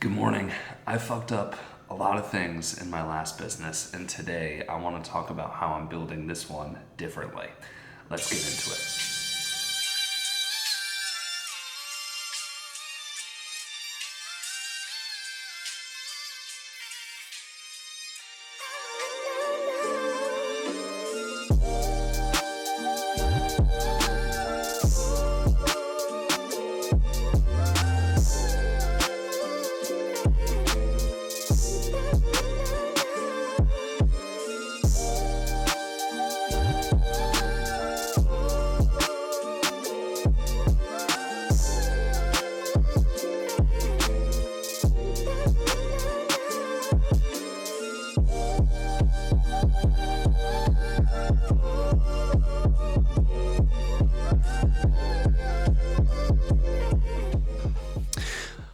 Good morning. I fucked up a lot of things in my last business, and today I want to talk about how I'm building this one differently. Let's get into it.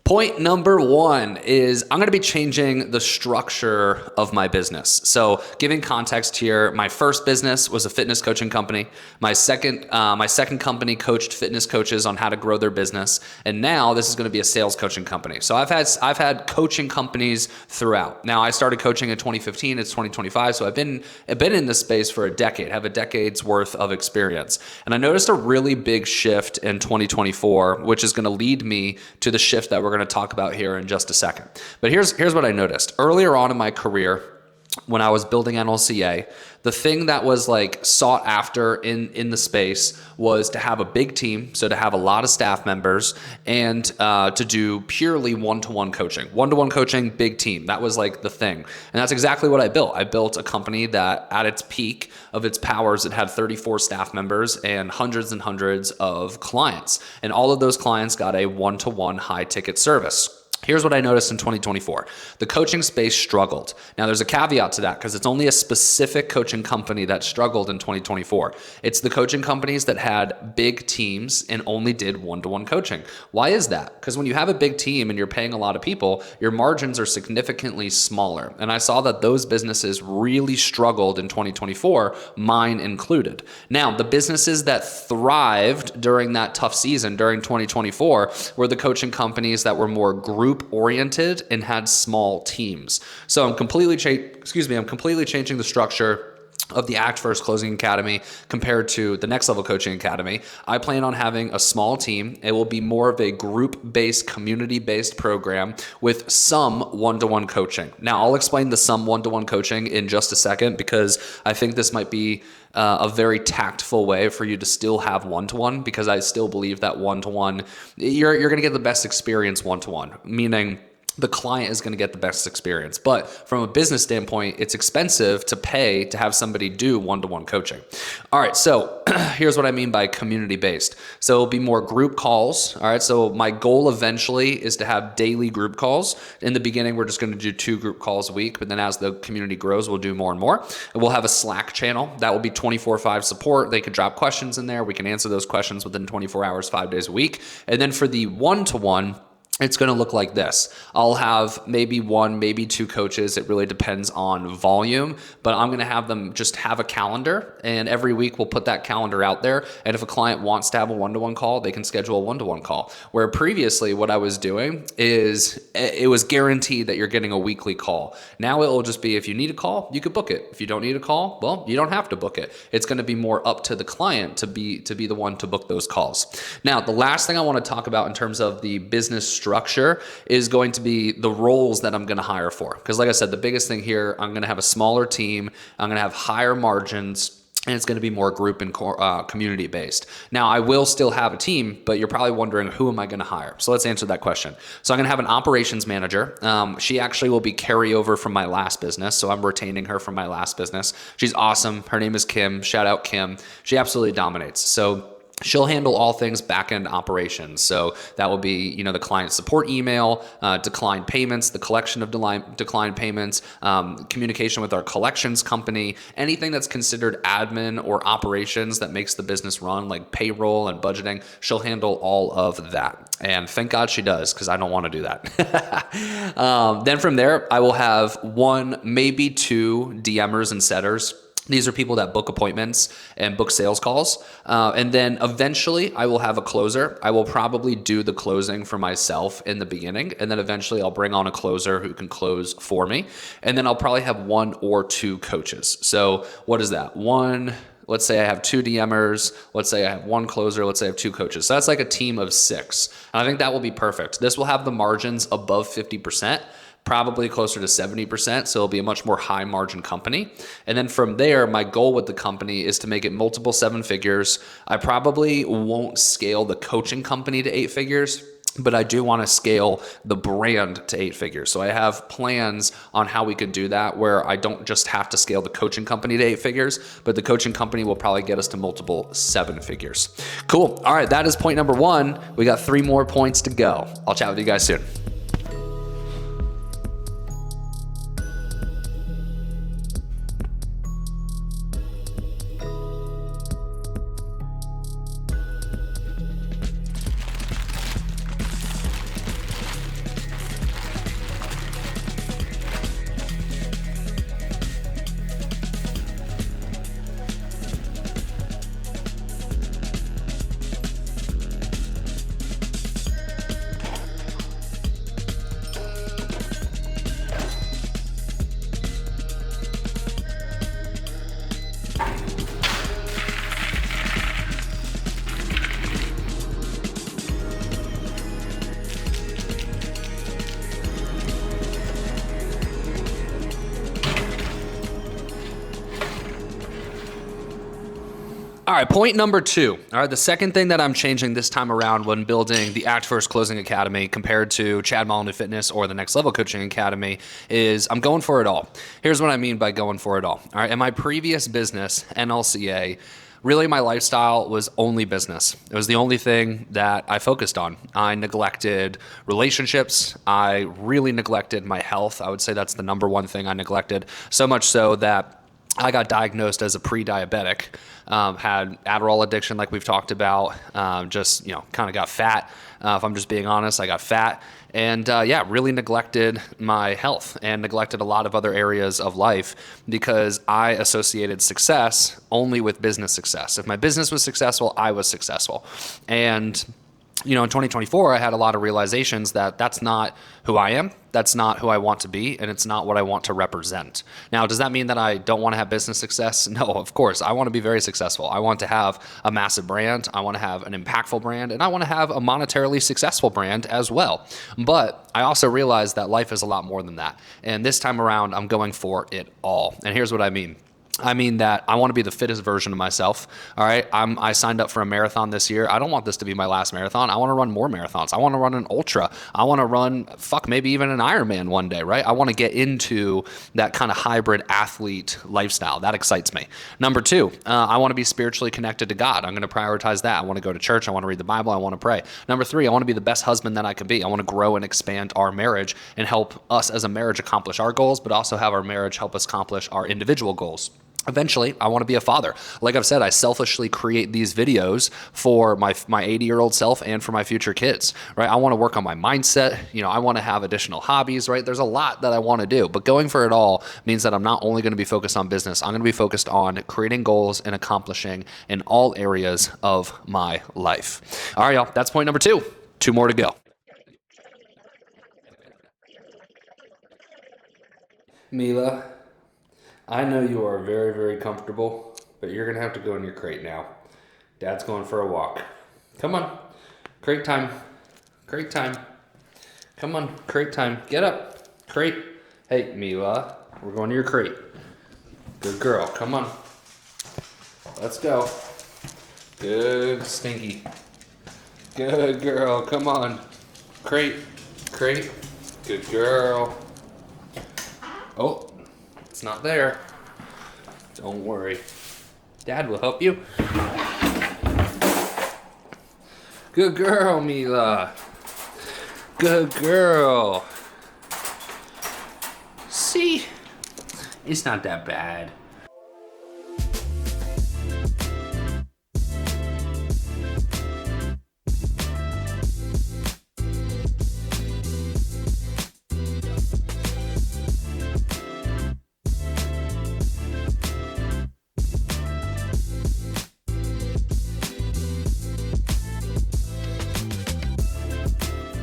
Point number one is I'm going to be changing the structure of my business. So giving context here, my first business was a fitness coaching company. My second company coached fitness coaches on how to grow their business. And now this is going to be a sales coaching company. So I've had coaching companies throughout. Now I started coaching in 2015. It's 2025. So I've been in this space for a decade, have a decade's worth of experience. And I noticed a really big shift in 2024, which is going to lead me to the shift that we're going to talk about here in just a second. But here's what I noticed. Earlier on in my career, when I was building NLCA, the thing that was like sought after in the space was to have a big team, so to have a lot of staff members, and to do purely one-to-one coaching. One-to-one coaching, big team. That was like the thing. And that's exactly what I built. I built a company that at its peak of its powers, it had 34 staff members and hundreds of clients. And all of those clients got a one-to-one high-ticket service. Here's what I noticed in 2024. The coaching space struggled. Now, there's a caveat to that because it's only a specific coaching company that struggled in 2024. It's the coaching companies that had big teams and only did one-to-one coaching. Why is that? Because when you have a big team and you're paying a lot of people, your margins are significantly smaller. And I saw that those businesses really struggled in 2024, mine included. Now, the businesses that thrived during that tough season, during 2024, were the coaching companies that were more group oriented and had small teams. So I'm completely changing the structure of the Act First Closing Academy compared to the Next Level Coaching Academy. I plan on having a small team. It will be more of a group-based, community-based program with some one-to-one coaching. Now, I'll explain the some one-to-one coaching in just a second because I think this might be a very tactful way for you to still have one-to-one, because I still believe that one-to-one, you're going to get the best experience one-to-one, meaning the client is going to get the best experience. But from a business standpoint, it's expensive to pay to have somebody do one-to-one coaching. All right, so here's what I mean by community-based. So it'll be more group calls. All right, so my goal eventually is to have daily group calls. In the beginning, we're just going to do 2 group calls a week, but then as the community grows, we'll do more and more. And we'll have a Slack channel that will be 24/5 support. They could drop questions in there. We can answer those questions within 24 hours, 5 days a week. And then for the one-to-one, it's going to look like this. I'll have maybe 1, maybe 2 coaches. It really depends on volume, but I'm going to have them just have a calendar, and every week we'll put that calendar out there. And if a client wants to have a one-to-one call, they can schedule a one-to-one call. Where previously what I was doing is it was guaranteed that you're getting a weekly call. Now it will just be, if you need a call, you could book it. If you don't need a call, well, you don't have to book it. It's going to be more up to the client to be the one to book those calls. Now, the last thing I want to talk about in terms of the business structure is going to be the roles that I'm going to hire for. Because like I said, the biggest thing here, I'm going to have a smaller team. I'm going to have higher margins. And it's going to be more group and community based. Now, I will still have a team, but you're probably wondering, who am I going to hire? So let's answer that question. So I'm going to have an operations manager. She actually will be carryover from my last business. So I'm retaining her from my last business. She's awesome. Her name is Kim. Shout out Kim. She absolutely dominates. So she'll handle all things back-end operations. So that will be, the client support email, declined payments, the collection of declined payments, communication with our collections company, anything that's considered admin or operations that makes the business run, like payroll and budgeting. She'll handle all of that. And thank God she does, because I don't want to do that. Then from there, I will have 1, maybe 2 DMers and setters. These are people that book appointments and book sales calls. And then eventually I will have a closer. I will probably do the closing for myself in the beginning. And then eventually I'll bring on a closer who can close for me. And then I'll probably have 1 or 2 coaches. So what is that? Let's say I have 2 DMers. Let's say I have 1 closer. Let's say I have 2 coaches. So that's like a team of 6. And I think that will be perfect. This will have the margins above 50%. Probably closer to 70%. So it'll be a much more high margin company. And then from there, my goal with the company is to make it multiple 7 figures. I probably won't scale the coaching company to 8 figures, but I do want to scale the brand to 8 figures. So I have plans on how we could do that, where I don't just have to scale the coaching company to 8 figures, but the coaching company will probably get us to multiple 7 figures. Cool. All right. That is point number 1. We got 3 more points to go. I'll chat with you guys soon. All right, point number 2. All right, the second thing that I'm changing this time around when building the Act First Closing Academy compared to Chad Molyneux Fitness or the Next Level Coaching Academy is I'm going for it all. Here's what I mean by going for it all. All right, in my previous business, NLCA, really my lifestyle was only business. It was the only thing that I focused on. I neglected relationships. I really neglected my health. I would say that's the number one thing I neglected, so much so that I got diagnosed as a pre-diabetic, had Adderall addiction like we've talked about, just, kind of got fat. If I'm just being honest, I got fat and really neglected my health and neglected a lot of other areas of life because I associated success only with business success. If my business was successful, I was successful. And in 2024, I had a lot of realizations that that's not who I am. That's not who I want to be, and it's not what I want to represent. Now, does that mean that I don't want to have business success? No, of course. I want to be very successful. I want to have a massive brand. I want to have an impactful brand, and I want to have a monetarily successful brand as well. But I also realized that life is a lot more than that. And this time around, I'm going for it all. And here's what I mean. I mean that I want to be the fittest version of myself. All right. I signed up for a marathon this year. I don't want this to be my last marathon. I want to run more marathons. I want to run an ultra. I want to run, maybe even an Ironman one day, right? I want to get into that kind of hybrid athlete lifestyle. That excites me. Number 2, I want to be spiritually connected to God. I'm going to prioritize that. I want to go to church. I want to read the Bible. I want to pray. Number 3, I want to be the best husband that I can be. I want to grow and expand our marriage and help us as a marriage accomplish our goals, but also have our marriage help us accomplish our individual goals. Eventually, I want to be a father. Like I've said, I selfishly create these videos for my 80-year-old self and for my future kids, right? I want to work on my mindset. I want to have additional hobbies, right? There's a lot that I want to do, but going for it all means that I'm not only going to be focused on business. I'm going to be focused on creating goals and accomplishing in all areas of my life. All right, y'all, that's point number 2. 2 more to go. Mila, I know you are very, very comfortable, but you're going to have to go in your crate now. Dad's going for a walk. Come on. Crate time. Crate time. Come on. Crate time. Get up. Crate. Hey, Mila, we're going to your crate. Good girl. Come on. Let's go. Good Stinky. Good girl. Come on. Crate. Crate. Good girl. Oh. It's not there. Don't worry. Dad will help you. Good girl, Mila. Good girl. See? It's not that bad.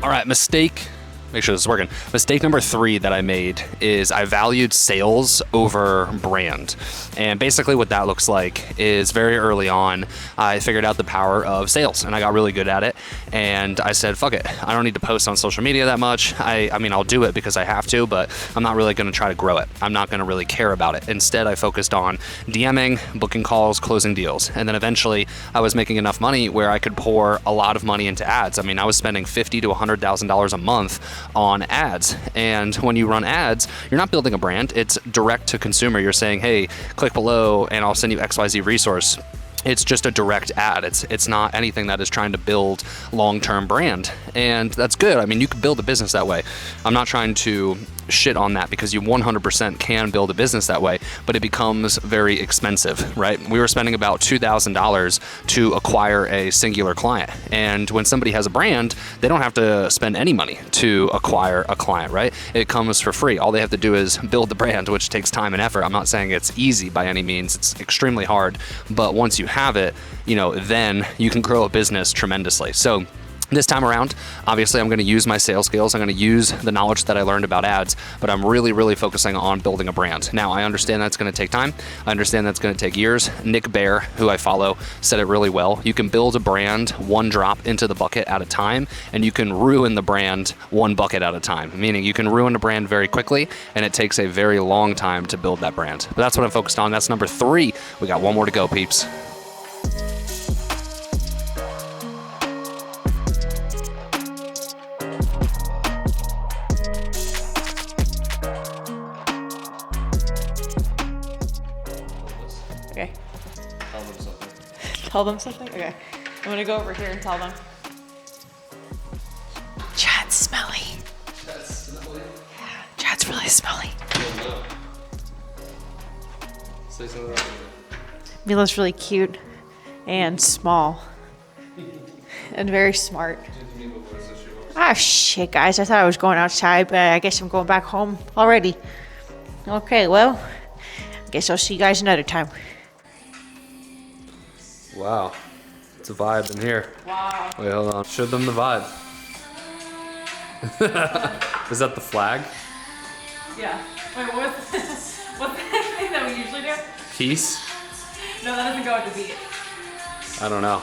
All right, mistake. Make sure this is working. Mistake number 3 that I made is I valued sales over brand. And basically what that looks like is very early on, I figured out the power of sales and I got really good at it. And I said, fuck it. I don't need to post on social media that much. I mean, I'll do it because I have to, but I'm not really going to try to grow it. I'm not going to really care about it. Instead, I focused on DMing, booking calls, closing deals. And then eventually I was making enough money where I could pour a lot of money into ads. I mean, I was spending $50,000 to $100,000 a month on ads. And when you run ads, you're not building a brand. It's direct to consumer. You're saying, hey, click below and I'll send you XYZ resource. It's just a direct ad. It's not anything that is trying to build long-term brand. And that's good. I mean, you can build a business that way. I'm not trying to shit on that because you 100% can build a business that way, but it becomes very expensive, right? We were spending about $2,000 to acquire a singular client. And when somebody has a brand, they don't have to spend any money to acquire a client, right? It comes for free. All they have to do is build the brand, which takes time and effort. I'm not saying it's easy by any means. It's extremely hard. But once you have it, then you can grow a business tremendously. So this time around, obviously, I'm going to use my sales skills. I'm going to use the knowledge that I learned about ads, but I'm really, really focusing on building a brand. Now, I understand that's going to take time. I understand that's going to take years. Nick Bear, who I follow, said it really well. You can build a brand one drop into the bucket at a time, and you can ruin the brand one bucket at a time, meaning you can ruin a brand very quickly, and it takes a very long time to build that brand. But that's what I'm focused on. That's number 3. We got one more to go, peeps. Okay. Tell them something? Okay. I'm gonna go over here and tell them. Chad's smelly. Yeah, Chad's really smelly. Say something about Mila's really cute and small and very smart. Ah, shit, guys. I thought I was going outside, but I guess I'm going back home already. Okay, well, I guess I'll see you guys another time. Wow, it's a vibe in here. Wow. Wait, hold on. Show them the vibe. Is that the flag? Yeah. Wait, what's the thing that we usually do? Peace? No, that doesn't go with the beat. I don't know.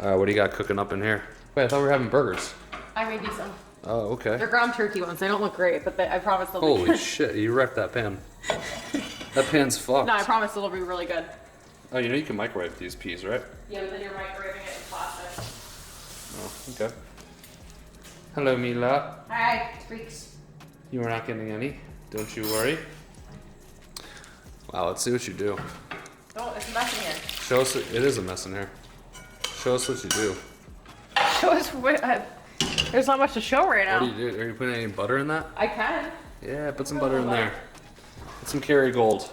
All right, what do you got cooking up in here? Wait, I thought we were having burgers. I made you some. Oh, okay. They're ground turkey ones. They don't look great, but I promise they'll be Holy good. shit, you wrecked that pan. That pan's fucked. No, I promise it'll be really good. Oh, you can microwave these peas, right? Yeah, but then you're microwaving it in plastic. Oh, okay. Hello, Mila. Hi, freaks. You are not getting any. Don't you worry. Wow, let's see what you do. Oh, it's a mess in here. Show us. It is a mess in here. Show us what you do. Show us there's not much to show right now. What do you do? Are you putting any butter in that? I can. Yeah, put some butter in there. Put some Kerrygold.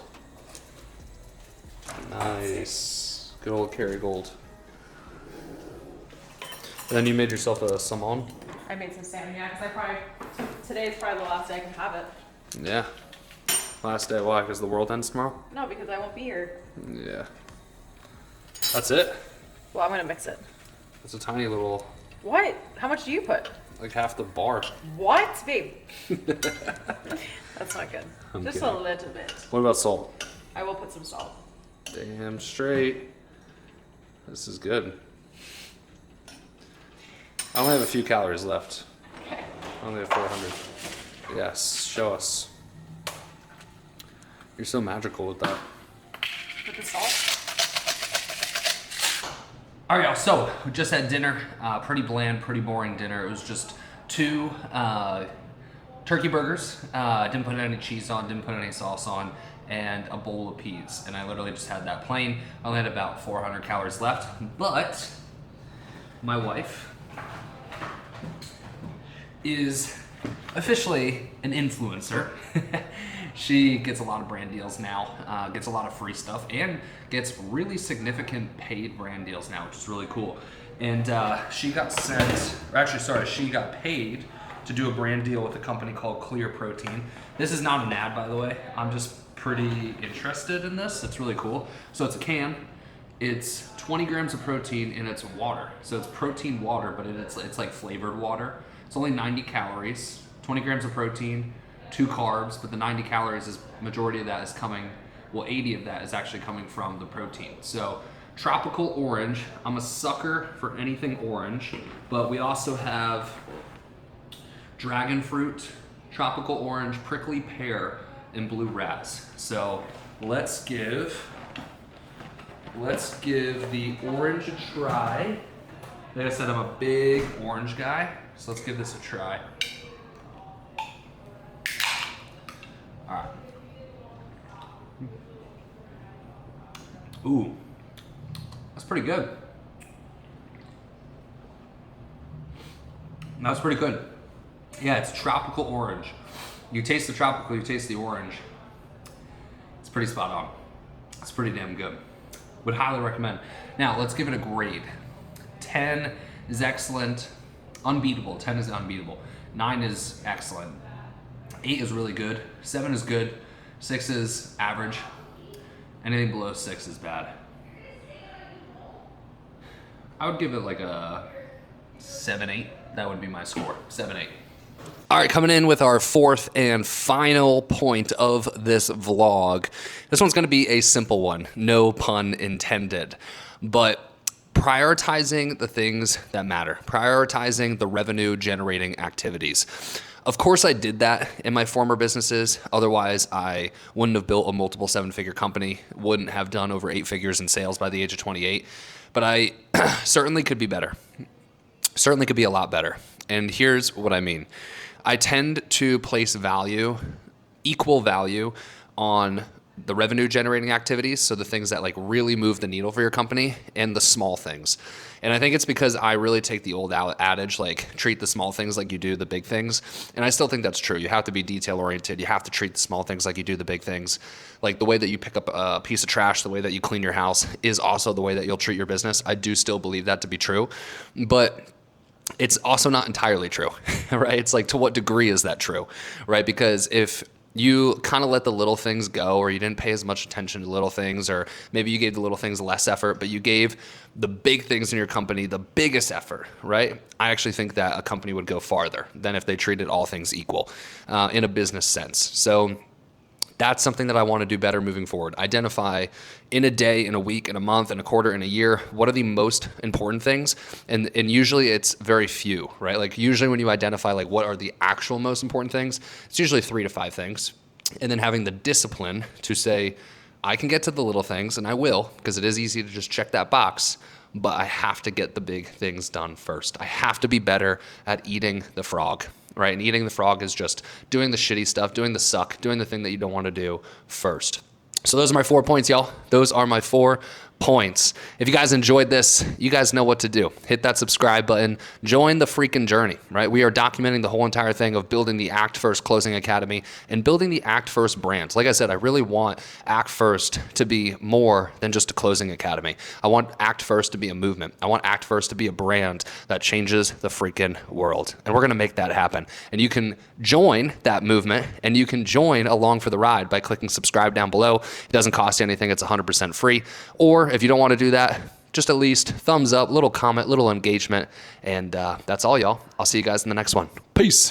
Nice. Good old Kerrygold. And then you made yourself a salmon? I made some salmon, yeah, because today is probably the last day I can have it. Yeah. Last day, why? Because the world ends tomorrow? No, because I won't be here. Yeah. That's it? Well, I'm gonna mix it. It's a tiny little, What? How much do you put? like half the bar. What? Babe. That's not good. I'm Just kidding. a little bit. What about salt? I will put some salt. Damn straight. This is good. I only have a few calories left. Okay. I only have 400. Yes, show us. You're so magical with that. Put the salt. All right, y'all. So we just had dinner. Pretty bland, pretty boring dinner. It was just 2 turkey burgers. Didn't put any cheese on, didn't put any sauce on, and a bowl of peas. And I literally just had that plain. I only had about 400 calories left. But my wife is officially an influencer. She gets a lot of brand deals now, gets a lot of free stuff, and gets really significant paid brand deals now, which is really cool. And she got she got paid to do a brand deal with a company called Clear Protein. This is not an ad, by the way. I'm just pretty interested in this. It's really cool. So it's a can, It's 20 grams of protein and it's water. So it's protein water, but it's like flavored water. It's only 90 calories, 20 grams of protein, 2 carbs, but the 90 calories is majority of that is coming, well, 80 of that is actually coming from the protein. So tropical orange, I'm a sucker for anything orange, but we also have dragon fruit, tropical orange, prickly pear, and blue raz. So let's give the orange a try. Like I said, I'm a big orange guy, so let's give this a try. All right. Ooh, that's pretty good. That's pretty good. Yeah, it's tropical orange. You taste the tropical, you taste the orange. It's pretty spot on. It's pretty damn good. Would highly recommend. Now, let's give it a grade. 10 is excellent. Unbeatable. 10 is unbeatable. 9 is excellent. 8 is really good. 7 is good. 6 is average. Anything below 6 is bad. I would give it like a 7, 8. That would be my score. 7, 8. All right, coming in with our fourth and final point of this vlog. This one's going to be a simple one, no pun intended, but prioritizing the things that matter, prioritizing the revenue generating activities. Of course, I did that in my former businesses. Otherwise, I wouldn't have built a multiple 7-figure company, wouldn't have done over 8 figures in sales by the age of 28. But I certainly could be better. Certainly could be a lot better. And here's what I mean. I tend to place value, equal value, on the revenue generating activities, so the things that like really move the needle for your company, and the small things. And I think it's because I really take the old adage, like treat the small things like you do the big things. And I still think that's true. You have to be detail oriented. You have to treat the small things like you do the big things. Like the way that you pick up a piece of trash, the way that you clean your house is also the way that you'll treat your business. I do still believe that to be true, but it's also not entirely true, right? It's like, to what degree is that true, right? Because if you kind of let the little things go, or you didn't pay as much attention to little things, or maybe you gave the little things less effort, but you gave the big things in your company the biggest effort, right? I actually think that a company would go farther than if they treated all things equal in a business sense. So that's something that I want to do better moving forward. Identify in a day, in a week, in a month, in a quarter, in a year, what are the most important things? And usually it's very few, right? Like usually when you identify like what are the actual most important things, it's usually 3 to 5 things. And then having the discipline to say, I can get to the little things, and I will, because it is easy to just check that box, but I have to get the big things done first. I have to be better at eating the frog. Right? And eating the frog is just doing the shitty stuff, doing the suck, doing the thing that you don't want to do first. So those are my 4 points, y'all. Those are my 4 points. If you guys enjoyed this, you guys know what to do. Hit that subscribe button. Join the freaking journey, right? We are documenting the whole entire thing of building the Act First Closing Academy and building the Act First brand. Like I said, I really want Act First to be more than just a closing academy. I want Act First to be a movement. I want Act First to be a brand that changes the freaking world. And we're going to make that happen. And you can join that movement, and you can join along for the ride by clicking subscribe down below. It doesn't cost you anything. It's 100% free. Or if you don't want to do that, just at least thumbs up, little comment, little engagement. And that's all, y'all. I'll see you guys in the next one. Peace.